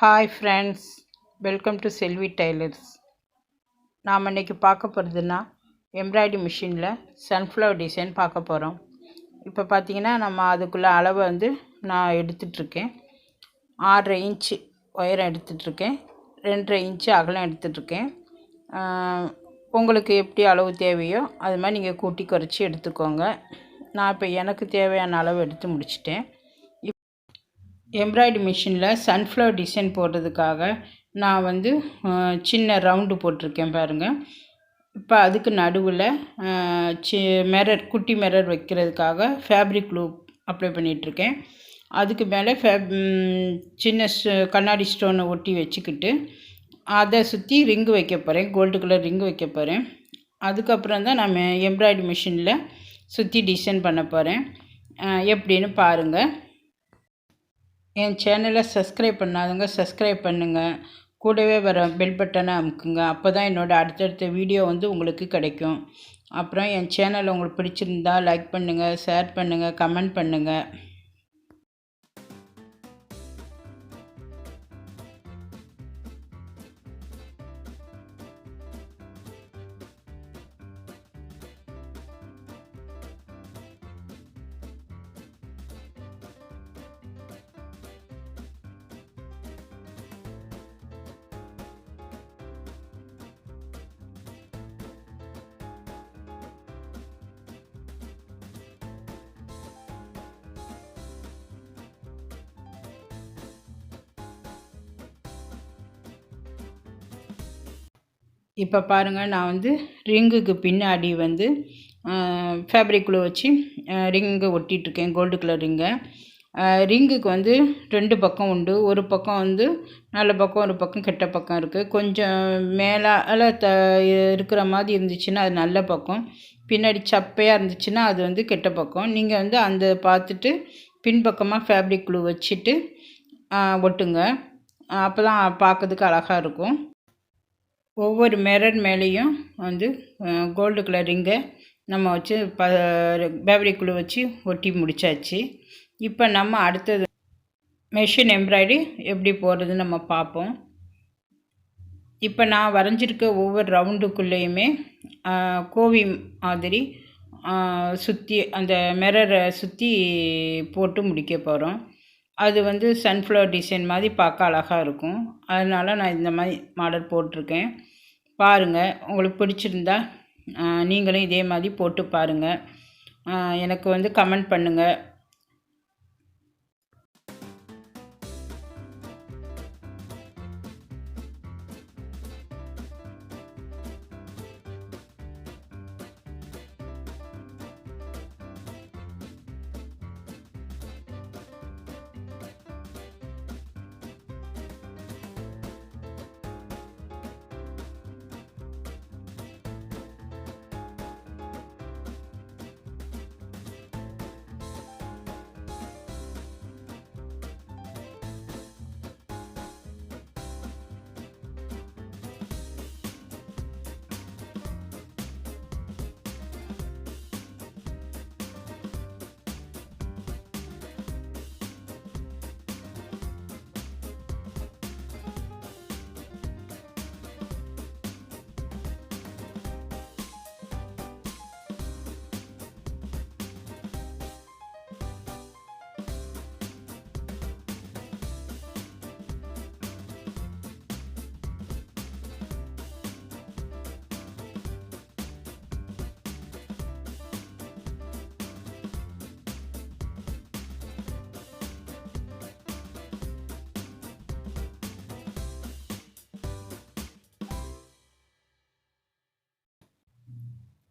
Hi friends, welcome to Selvi tailors. நாம் இன்றைக்கி பார்க்க போகிறதுனா எம்ப்ராய்டரி மிஷினில் சன்ஃப்ளவர் டிசைன் பார்க்க போகிறோம். இப்போ பார்த்திங்கன்னா நம்ம அதுக்குள்ளே அளவை நான் எடுத்துகிட்ருக்கேன். 6.5 இன்ச்சு உயரம் எடுத்துகிட்ருக்கேன், 2.5 இன்ச்சு அகலம் எடுத்துகிட்ருக்கேன். உங்களுக்கு எப்படி அளவு தேவையோ அது மாதிரி நீங்கள் கூட்டி குறைச்சி எடுத்துக்கோங்க. நான் இப்போ எனக்கு தேவையான அளவு எடுத்து முடிச்சிட்டேன். எம்ப்ராய்டரி மிஷினில் சன்ஃப்ளவர் டிசைன் போடுறதுக்காக நான் சின்ன ரவுண்டு போட்டிருக்கேன் பாருங்கள். இப்போ அதுக்கு நடுவில் குட்டி மிரர் வைக்கிறதுக்காக ஃபேப்ரிக் க்ளூ அப்ளை பண்ணிகிட்ருக்கேன். அதுக்கு மேலே சின்ன கண்ணாடி ஸ்டோனை ஒட்டி வச்சுக்கிட்டு அதை சுற்றி ரிங்கு வைக்க போகிறேன், கோல்டு கலர் ரிங்கு வைக்க போகிறேன். அதுக்கப்புறம் தான் நான் எம்ப்ராய்டரி மிஷினில் சுற்றி டிசைன் பண்ண போகிறேன். எப்படின்னு பாருங்கள். என் சேனலை சப்ஸ்கிரைப் பண்ணாதவங்க சப்ஸ்கிரைப் பண்ணுங்கள், கூடவே வர பெல் பட்டனை அமுக்குங்க. அப்போ தான் என்னோடய அடுத்தடுத்த வீடியோ உங்களுக்கு கிடைக்கும். அப்புறம் என் சேனல் உங்களுக்கு பிடிச்சிருந்தா லைக் பண்ணுங்கள், ஷேர் பண்ணுங்கள், கமெண்ட் பண்ணுங்கள். இப்போ பாருங்கள், நான் ரிங்குக்கு பின்னாடி ஃபேப்ரிக் க்ளூ வச்சு ரிங்கை ஒட்டிகிட்ருக்கேன், கோல்டு கலர் ரிங்கை. ரிங்குக்கு 2 பக்கம் உண்டு. ஒரு பக்கம் நல்ல பக்கம், ஒரு பக்கம் கெட்ட பக்கம் இருக்குது. கொஞ்சம் மேலால் இருக்கிற மாதிரி இருந்துச்சுன்னா அது நல்ல பக்கம், பின்னாடி சப்பையாக இருந்துச்சுன்னா அது கெட்ட பக்கம். நீங்கள் அந்த பார்த்துட்டு பின்பக்கமாக ஃபேப்ரிக் க்ளூ வச்சுட்டு ஒட்டுங்க. அப்போ தான் பார்க்கறதுக்கு அழகாக இருக்கும். ஒவ்வொரு மிரர் மேலேயும் கோல்டு கலர் ரிங்கை நம்ம வச்சு ஃபேப்ரிக் க்ளூ வச்சு ஒட்டி முடித்தாச்சு. இப்போ நம்ம அடுத்தது மெஷின் எம்ப்ராய்டரி எப்படி போடுறதுன்னு நம்ம பார்ப்போம். இப்போ நான் வரைஞ்சிருக்க ஒவ்வொரு ரவுண்டுக்குள்ளேயுமே கோவி மாதிரி சுற்றி அந்த மிரரை சுற்றி போட்டு முடிக்க போகிறோம். அது சன்ஃப்ளவர் டிசைன் மாதிரி பார்க்க அழகாக இருக்கும். அதனால் நான் இந்த மாதிரி மாடல் போட்டிருக்கேன். பாருங்கள், உங்களுக்கு பிடிச்சிருந்தா நீங்களும் இதே மாதிரி போட்டு பாருங்கள். எனக்கு கமெண்ட் பண்ணுங்கள்.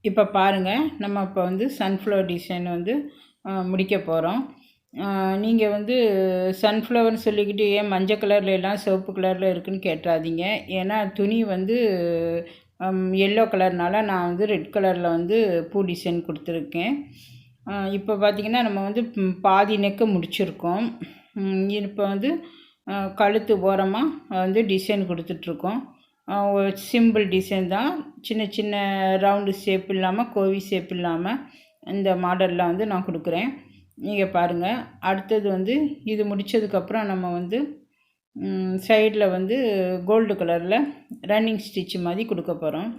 இப்போ பாருங்கள், நம்ம இப்போ சன்ஃப்ளவர் டிசைன் முடிக்க போகிறோம். நீங்கள் சன்ஃப்ளவர்னு சொல்லிக்கிட்டு ஏன் மஞ்சள் கலரில் எல்லாம் சிவப்பு கலரில் இருக்குதுன்னு கேட்டுறாதீங்க. ஏன்னா துணி எல்லோ கலர்னால நான் ரெட் கலரில் பூ டிசைன் கொடுத்துருக்கேன். இப்போ பார்த்திங்கன்னா நம்ம பாதி நெக்கு முடிச்சிருக்கோம். இப்போ கழுத்து ஓரமாக டிசைன் கொடுத்துட்ருக்கோம். சிம்பிள் டிசைன் தான், சின்ன சின்ன ரவுண்டு ஷேப் இல்லாமல், கோவி ஷேப் இல்லாமல் இந்த மாடலில் நான் கொடுக்குறேன். நீங்கள் பாருங்கள். அடுத்தது இது முடித்ததுக்கப்புறம் நம்ம சைடில் வந்து கோல்டு கலரில் ரன்னிங் ஸ்டிச் மாதிரி கொடுக்க போகிறோம்.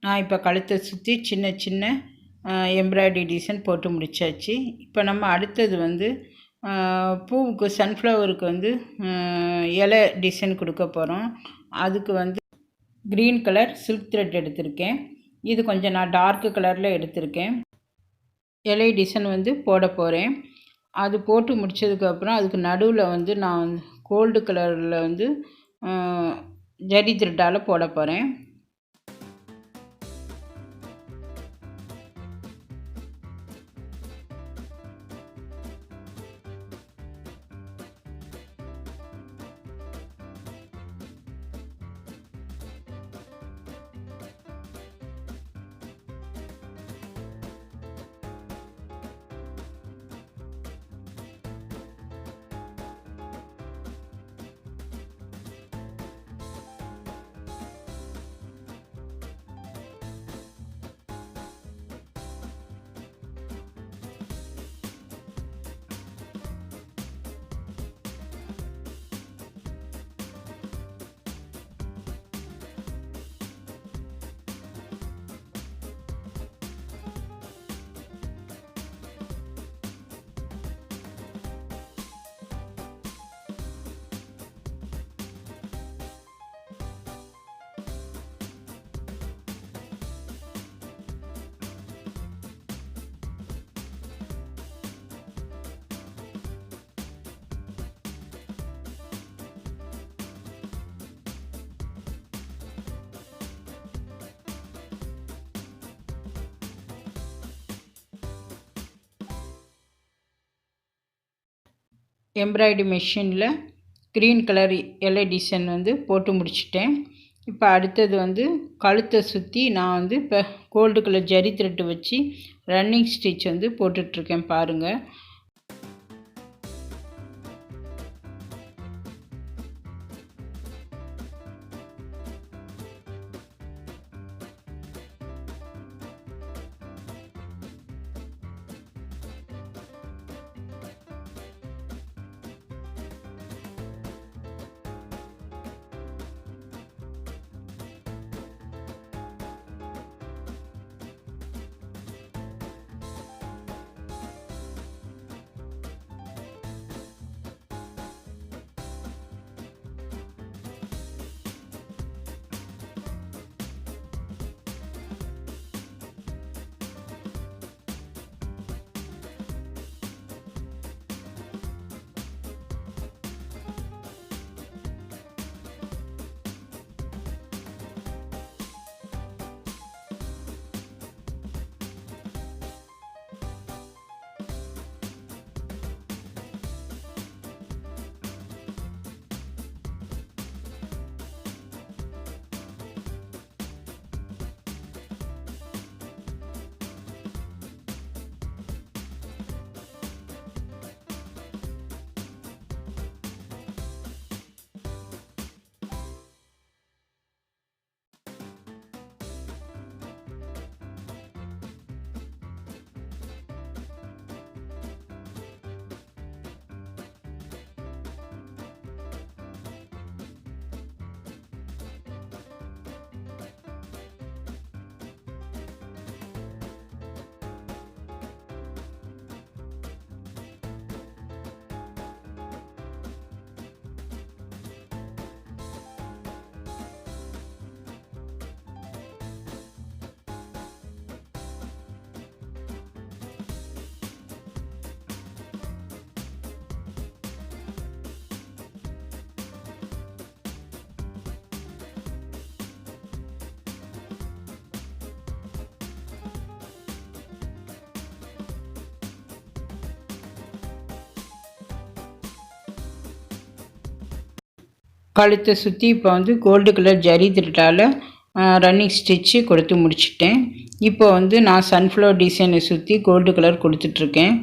நான் இப்போ கழுத்தை சுற்றி சின்ன சின்ன எம்ப்ராய்டரி டிசைன் போட்டு முடித்தாச்சு. இப்போ நம்ம அடுத்தது வந்து பூவுக்கு சன்ஃப்ளவருக்கு வந்து இலை டிசைன் கொடுக்க போகிறோம். அதுக்கு வந்து க்ரீன் கலர் சில்க் த்ரெட் எடுத்திருக்கேன். இது கொஞ்சம் நான் டார்க்கு கலரில் எடுத்திருக்கேன். இலை டிசைன் வந்து போட போகிறேன். அது போட்டு முடித்ததுக்கப்புறம் அதுக்கு நடுவில் வந்து நான் கோல்டு கலரில் வந்து ஜரி த்ரெட்டால் போட போகிறேன். எம்ப்ராய்டரி மிஷினில் க்ரீன் கலர் இலை டிசைன் வந்து போட்டு முடிச்சிட்டேன். இப்போ அடுத்தது வந்து கழுத்தை சுற்றி நான் வந்து இப்போ கோல்டு கலர் ஜரி த்ரெட்டு வச்சு ரன்னிங் ஸ்டிச் வந்து போட்டுட்ருக்கேன் பாருங்கள். கழுத்தை சுற்றி இப்போ வந்து கோல்டு கலர் ஜரி த்ரெட்டால் ரன்னிங் ஸ்டிச்சு கொடுத்து முடிச்சிட்டேன். இப்போ வந்து நான் சன்ஃப்ளவர் டிசைனை சுற்றி கோல்டு கலர் கொடுத்துட்ருக்கேன்.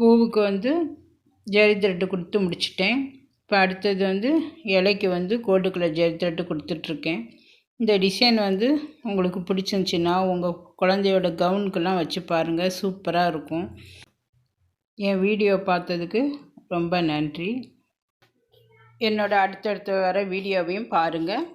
பூவுக்கு வந்து ஜரி த்ரெட்டு கொடுத்து முடிச்சிட்டேன். இப்போ அடுத்தது வந்து இலைக்கு வந்து கோல்டு கலர் ஜரி த்ரெட்டு கொடுத்துட்ருக்கேன். இந்த டிசைன் வந்து உங்களுக்கு பிடிச்சிருந்துச்சின்னா உங்கள் குழந்தையோட கவுனுக்கெல்லாம் வச்சு பாருங்கள், சூப்பராக இருக்கும். என் வீடியோ பார்த்ததுக்கு ரொம்ப நன்றி. என்னோட அடுத்தடுத்து வர வீடியோவையும் பாருங்கள்.